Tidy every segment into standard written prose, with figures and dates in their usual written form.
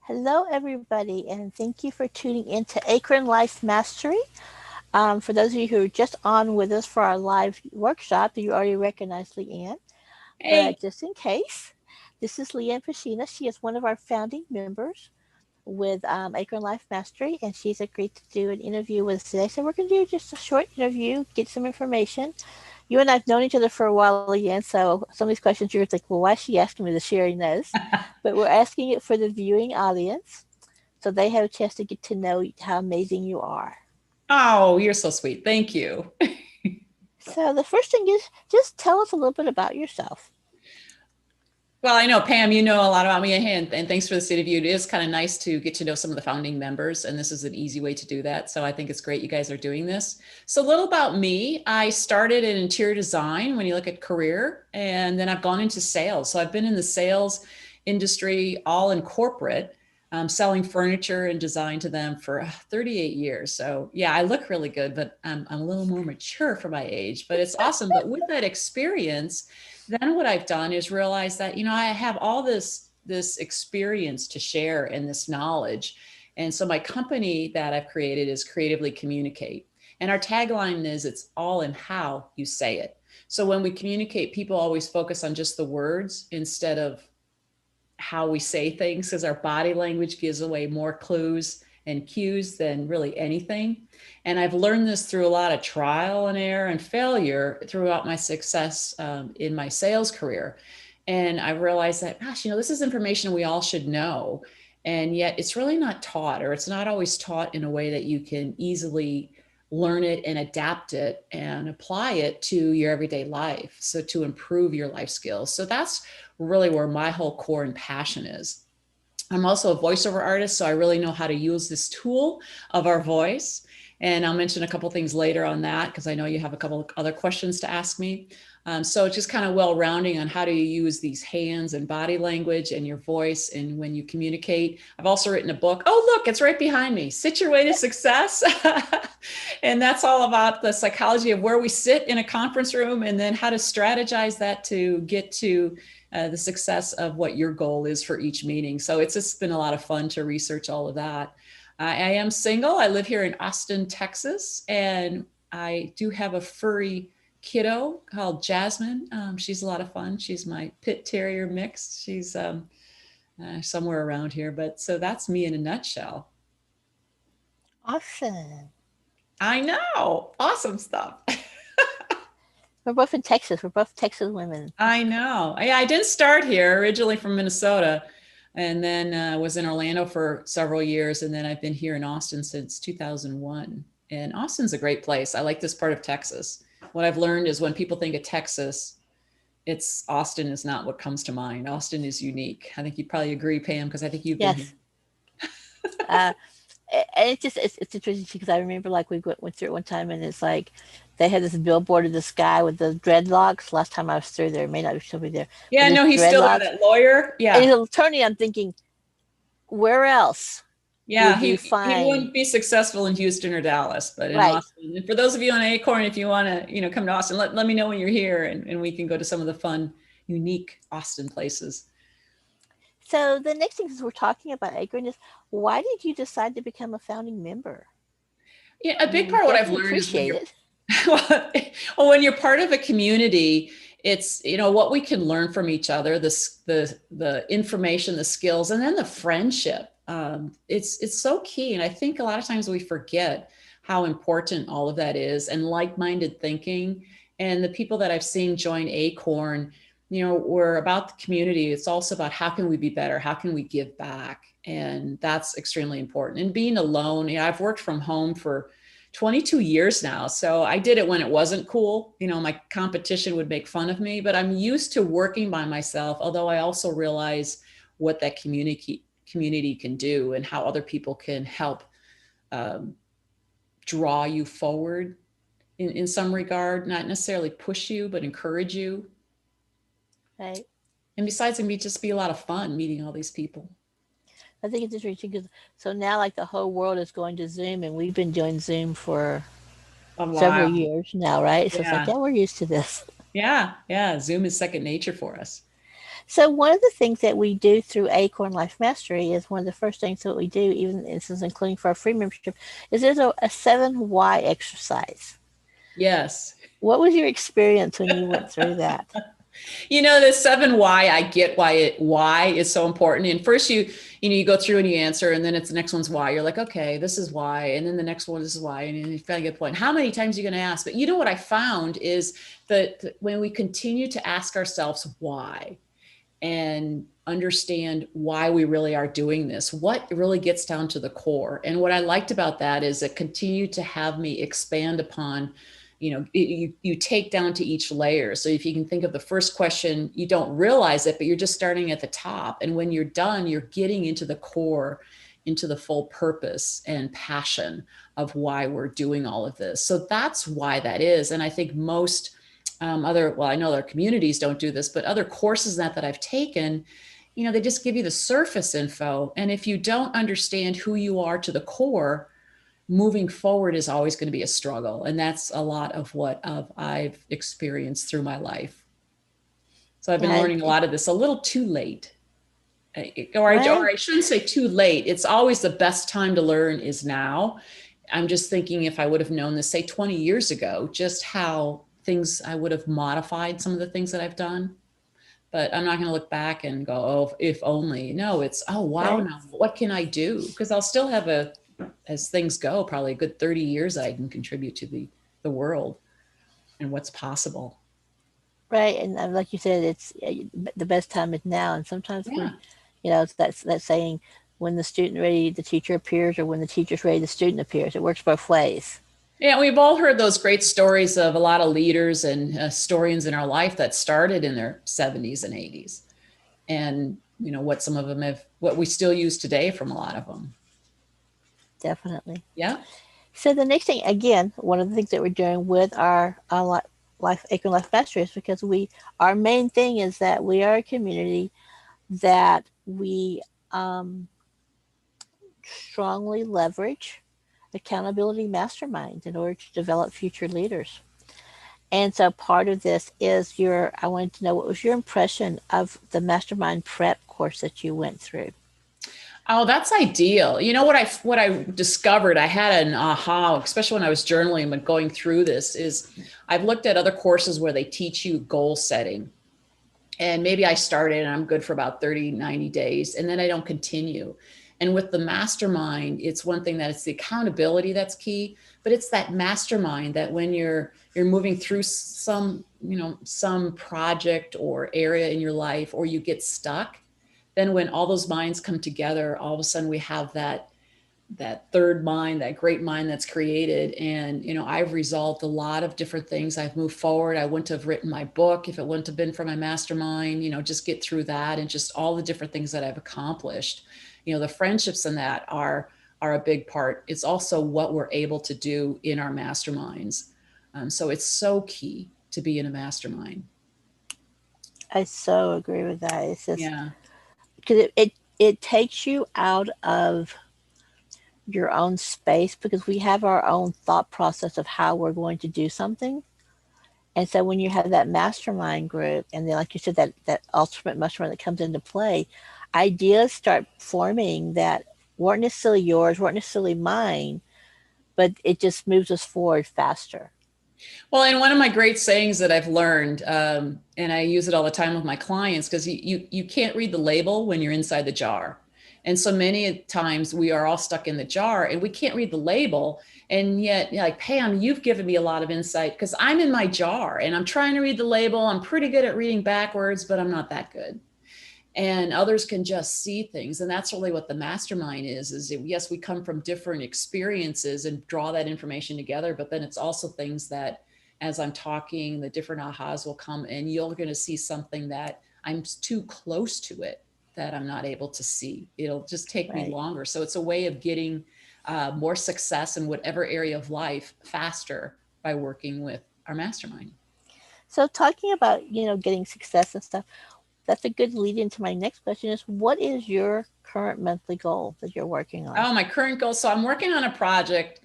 Hello, everybody, and thank you for tuning in to Acorn Life Mastery. For those of you who are just on with us for our live workshop, you already recognize LeAnn, Hey. but just in case, this is LeAnn Pashina. She is one of our founding members with Acorn Life Mastery, and she's agreed to do an interview with us today. So we're going to do just a short interview, get some information. You and I have known each other for a while, Leanne, so some of these questions you're like, well, why is she asking me to sharing those? But we're asking it for the viewing audience so they have a chance to get to know how amazing you are. Oh, you're so sweet. Thank you. So the first thing is just tell us a little bit about yourself. Well, I know, Pam, you know a lot about me, and thanks for this interview. It is kind of nice to get to know some of the founding members, and this is an easy way to do that. So I think it's great you guys are doing this. So, a little about me. I started in interior design when you look at career, and then I've gone into sales. So I've been in the sales industry, all in corporate, selling furniture and design to them for 38 years. So, yeah, I look really good, but I'm a little more mature for my age, but it's awesome. But with that experience, then what I've done is realize that, I have all this experience to share and this knowledge. And so my company that I've created is Creatively Communicate. And our tagline is it's all in how you say it. So when we communicate, people always focus on just the words instead of how we say things, because our body language gives away more clues and cues than really anything. And I've learned this through a lot of trial and error and failure throughout my success in my sales career. And I realized that, gosh, this is information we all should know. And yet it's really not taught, or it's not always taught in a way that you can easily learn it and adapt it and apply it to your everyday life. So to improve your life skills. So that's really where my whole core and passion is. I'm also a voiceover artist, so I really know how to use this tool of our voice. And I'll mention a couple things later on that because I know you have a couple of other questions to ask me. So it's just kind of well rounding on how do you use these hands and body language and your voice and when you communicate. I've also written a book. Oh, look, it's right behind me. Sit Your Way to Success. And that's all about the psychology of where we sit in a conference room and then how to strategize that to get to the success of what your goal is for each meeting. So it's just been a lot of fun to research all of that. I am single. I live here in Austin, Texas, and I do have a furry kiddo called Jasmine. She's a lot of fun. She's my pit terrier mix. She's somewhere around here, but so that's me in a nutshell. Awesome. I know. Awesome stuff. We're both in Texas. We're both Texas women. I know. I didn't start here, originally from Minnesota, and then was in Orlando for several years, and then I've been here in Austin since 2001. And Austin's a great place. I like this part of Texas. What I've learned is when people think of Texas, it's Austin is not what comes to mind. Austin is unique. I think you probably agree, Pam, because I think you've been here. Yes. Uh, and it's interesting because I remember like we went through it one time and it's like they had this billboard of this guy with the dreadlocks. Last time I was through there, it may not still be there, Yeah, with his no, he's still there, dreadlocks. that lawyer. And Yeah. he's an attorney. I'm thinking, where else Yeah, would you he find wouldn't be successful in Houston or Dallas, but in right? Austin. And for those of you on Acorn, if you want to, come to Austin, let me know when you're here and we can go to some of the fun, unique Austin places. So the next thing is we're talking about Acorn is why did you decide to become a founding member? Yeah, a I mean, big we part of what I've definitely learned is when appreciate you're it. well, when you're part of a community, it's what we can learn from each other, the information, the skills, and then the friendship. It's so key, and I think a lot of times we forget how important all of that is, and like-minded thinking. And the people that I've seen join Acorn, we're about the community. It's also about how can we be better, how can we give back, and that's extremely important. And being alone, I've worked from home for 22 years now. So I did it when it wasn't cool. My competition would make fun of me, but I'm used to working by myself, although I also realize what that community can do and how other people can help um, draw you forward in some regard, not necessarily push you, but encourage you. Right. And besides, it may just be a lot of fun meeting all these people. I think it's interesting because so now like the whole world is going to Zoom and we've been doing Zoom for Oh, several wow. years now, right? So it's like, Yeah. yeah, we're used to this. Yeah. Yeah. Zoom is second nature for us. So one of the things that we do through Acorn Life Mastery is one of the first things that we do, even this is including for our free membership, is there's a 7 why exercise. Yes. What was your experience when you went through that? The 7 why, I get why is so important. And first you go through and you answer, and then it's the next one's why. You're like, okay, this is why. And then the next one, this is why. And you finally get a point. How many times are you going to ask? But what I found is that when we continue to ask ourselves why, and understand why we really are doing this, what really gets down to the core. And what I liked about that is it continued to have me expand upon, you take down to each layer. So if you can think of the first question, you don't realize it, but you're just starting at the top. And when you're done, you're getting into the core, into the full purpose and passion of why we're doing all of this. So that's why that is. And I think most I know other communities don't do this, but other courses that I've taken, they just give you the surface info. And if you don't understand who you are to the core, moving forward is always going to be a struggle. And that's a lot of what I've experienced through my life. So I've been Yeah, learning a lot of this a little too late. Or well, I shouldn't say too late. It's always the best time to learn is now. I'm just thinking if I would have known this, say 20 years ago, just how things I would have modified some of the things that I've done. But I'm not going to look back and go, oh, if only. No, it's, oh, wow, right, now what can I do? Because I'll still have as things go, probably a good 30 years I can contribute to the world and what's possible. right. And like you said, it's the best time is now. And sometimes Yeah. it's that saying, when the student ready, the teacher appears, or when the teacher's ready, the student appears. It works both ways. Yeah, we've all heard those great stories of a lot of leaders and historians in our life that started in their 70s and 80s. And, what some of them what we still use today from a lot of them. Definitely. Yeah. So the next thing, again, one of the things that we're doing with our life Acre Life Mastery is because our main thing is that we are a community that we um, strongly leverage accountability masterminds in order to develop future leaders. And so part of this is I wanted to know, what was your impression of the mastermind prep course that you went through? Oh, that's ideal. What I discovered, I had an aha, especially when I was journaling and going through this, is I've looked at other courses where they teach you goal setting. And maybe I started and I'm good for about 30, 90 days, and then I don't continue. And with the mastermind, it's one thing that it's the accountability that's key, but it's that mastermind that when you're moving through some project or area in your life, or you get stuck, then when all those minds come together, all of a sudden we have that third mind, that great mind that's created. And, I've resolved a lot of different things. I've moved forward. I wouldn't have written my book if it wouldn't have been for my mastermind, just get through that, and just all the different things that I've accomplished. The friendships in that are a big part. It's also what we're able to do in our masterminds. So it's so key to be in a mastermind. I so agree with that. It's just Yeah. because it takes you out of your own space, because we have our own thought process of how we're going to do something. And so when you have that mastermind group, and then, like you said, that ultimate mastermind that comes into play, ideas start forming that weren't necessarily yours, weren't necessarily mine, but it just moves us forward faster. Well, and one of my great sayings that I've learned, and I use it all the time with my clients, because you can't read the label when you're inside the jar. And so many times we are all stuck in the jar and we can't read the label. And yet, like, Pam, you've given me a lot of insight because I'm in my jar and I'm trying to read the label. I'm pretty good at reading backwards, but I'm not that good. And others can just see things. And that's really what the mastermind is yes, we come from different experiences and draw that information together, but then it's also things that, as I'm talking, the different ahas will come and you're going to see something that I'm too close to it, that I'm not able to see. It'll just take me Right. longer. So it's a way of getting more success in whatever area of life faster by working with our mastermind. So talking about, getting success and stuff, that's a good lead into my next question is, what is your current monthly goal that you're working on? Oh, my current goal. So I'm working on a project,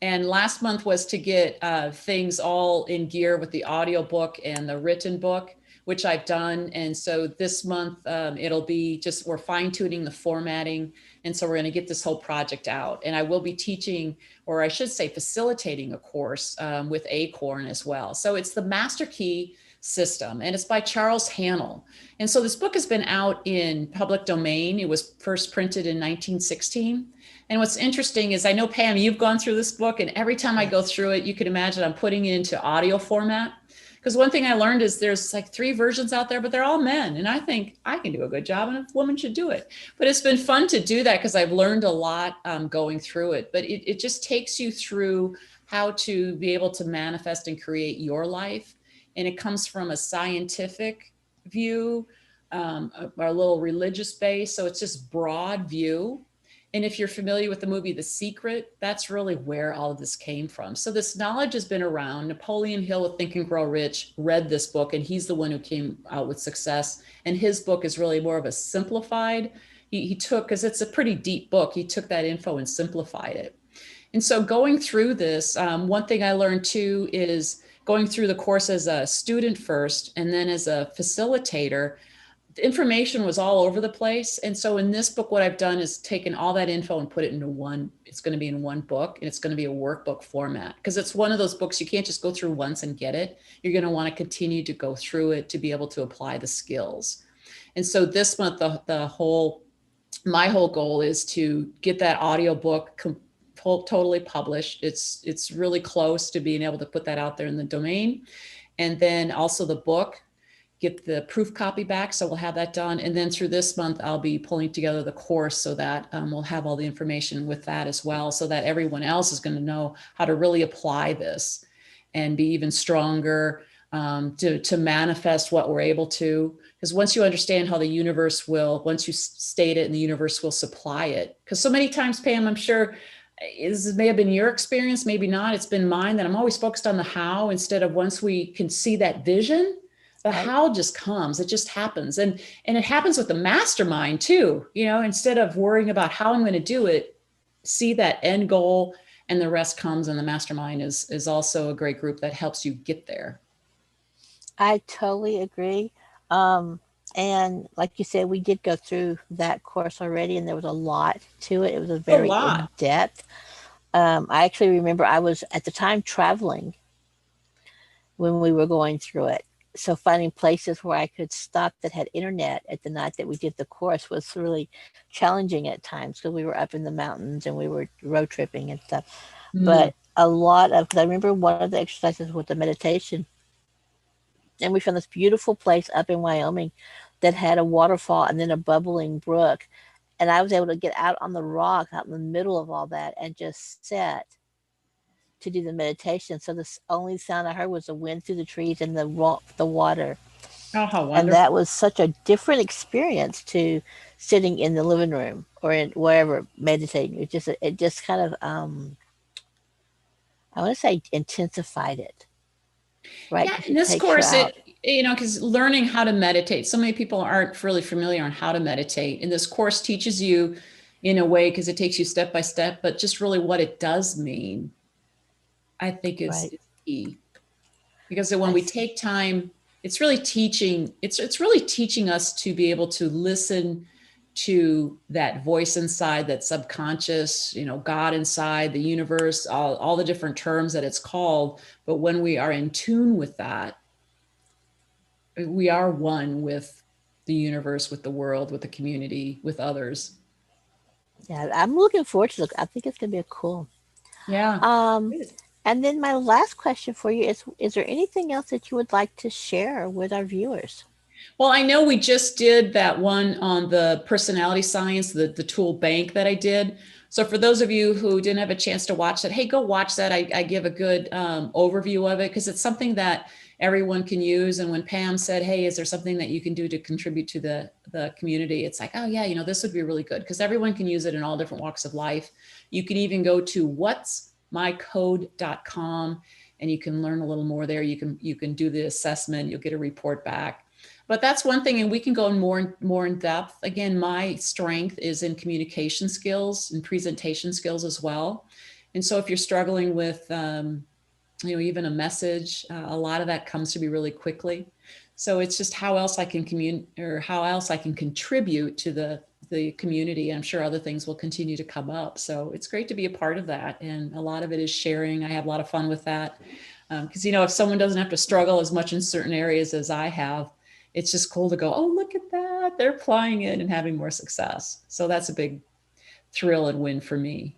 and last month was to get things all in gear with the audio book and the written book. which I've done. And so this month, it'll be just, we're fine tuning the formatting. And so we're going to get this whole project out. And I will be teaching, or I should say facilitating a course with Acorn as well. So it's the Master Key System, and it's by Charles Hannell. And so this book has been out in public domain. It was first printed in 1916. And what's interesting is, I know, Pam, you've gone through this book, and every time I go through it, you can imagine I'm putting it into audio format. Because one thing I learned is there's like 3 versions out there, but they're all men. And I think I can do a good job, and a woman should do it. But it's been fun to do that because I've learned a lot going through it. But it just takes you through how to be able to manifest and create your life. And it comes from a scientific view, a little religious base. So it's just broad view. And if you're familiar with the movie The Secret, that's really where all of this came from. So this knowledge has been around. Napoleon Hill with Think and Grow Rich read this book, and he's the one who came out with success. And his book is really more of a simplified, he took, because it's a pretty deep book, he took that info and simplified it. And so going through this, one thing I learned too is going through the course as a student first, and then as a facilitator, the information was all over the place. And so in this book, what I've done is taken all that info and put it into one, it's going to be in one book, and it's going to be a workbook format, because it's one of those books you can't just go through once and get it. You're going to want to continue to go through it to be able to apply the skills. And so this month, my whole goal is to get that audio book totally published. It's really close to being able to put that out there in the domain. And then also the book, get the proof copy back. So we'll have that done. And then through this month, I'll be pulling together the course so that we'll have all the information with that as well, so that everyone else is going to know how to really apply this and be even stronger to manifest what we're able to. Because once you understand how the universe will, once you state it and the universe will supply it. Because so many times, Pam, I'm sure this may have been your experience, maybe not. It's been mine, that I'm always focused on the how instead of, once we can see that vision, the how just comes, it just happens. And it happens with the mastermind too, instead of worrying about how I'm going to do it, see that end goal, and the rest comes. And the mastermind is also a great group that helps you get there. I totally agree. And like you said, we did go through that course already, and there was a lot to it. It was a very in-depth. I actually remember I was at the time traveling when we were going through it. So finding places where I could stop that had internet at the night that we did the course was really challenging at times, because we were up in the mountains and we were road tripping and stuff. But a lot of, because I remember one of the exercises with the meditation, and we found this beautiful place up in Wyoming that had a waterfall and then a bubbling brook. And I was able to get out on the rock out in the middle of all that and just sit to do the meditation. So the only sound I heard was the wind through the trees and the water. Oh, how wonderful. And that was such a different experience to sitting in the living room or in wherever meditating. It just kind of I want to say intensified it. Right. Yeah, in this course, because learning how to meditate, so many people aren't really familiar on how to meditate. And this course teaches you in a way, because it takes you step by step, but just really what it does mean, I think is key. Because when we take time, it's really teaching us to be able to listen to that voice inside, that subconscious, God inside, the universe, all the different terms that it's called. But when we are in tune with that, we are one with the universe, with the world, with the community, with others. Yeah, I'm looking forward to it. I think it's going to be cool. Yeah. And then my last question for you is there anything else that you would like to share with our viewers? Well, I know we just did that one on the personality science, the tool bank that I did. So for those of you who didn't have a chance to watch that, hey, go watch that. I give a good overview of it, because it's something that everyone can use. And when Pam said, hey, is there something that you can do to contribute to the community? It's like, oh yeah, this would be really good, because everyone can use it in all different walks of life. You can even go to whatsmycode.com and you can learn a little more there. You can do the assessment, you'll get a report back. But that's one thing, and we can go more in depth. Again, my strength is in communication skills and presentation skills as well. And so if you're struggling with, even a message, a lot of that comes to me really quickly. So it's just how else I can or how else I can contribute to the community. I'm sure other things will continue to come up. So it's great to be a part of that. And a lot of it is sharing. I have a lot of fun with that. Because, if someone doesn't have to struggle as much in certain areas as I have, it's just cool to go, oh, look at that. They're applying it and having more success. So that's a big thrill and win for me.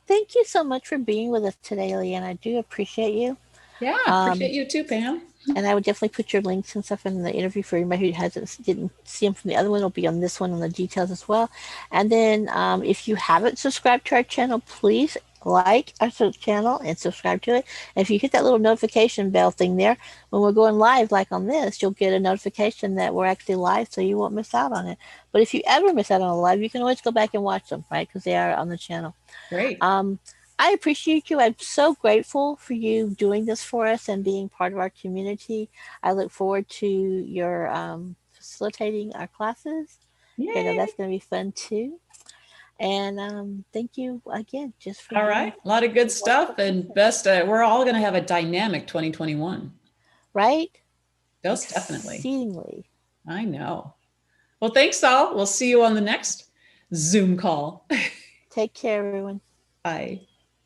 Thank you so much for being with us today, LeAnn. I do appreciate you. Yeah, Um, appreciate you too, Pam. and I would definitely put your links and stuff in the interview for anybody who didn't see them from the other one. It'll be on this one on the details as well. And then if you haven't subscribed to our channel, please like our channel and subscribe to it. And if you hit that little notification bell thing there, when we're going live, like on this, you'll get a notification that we're actually live, so you won't miss out on it. But if you ever miss out on a live, you can always go back and watch them, right? Because they are on the channel. Great. Um, I appreciate you. I'm so grateful for you doing this for us and being part of our community. I look forward to your facilitating our classes. I know Yay. that's going to be fun too. And thank you again just for All being right. A lot of good stuff and best. We're all going to have a dynamic 2021. right. Most definitely. Exceedingly. I know. Well, thanks all. We'll see you on the next Zoom call. Take care, everyone. Bye.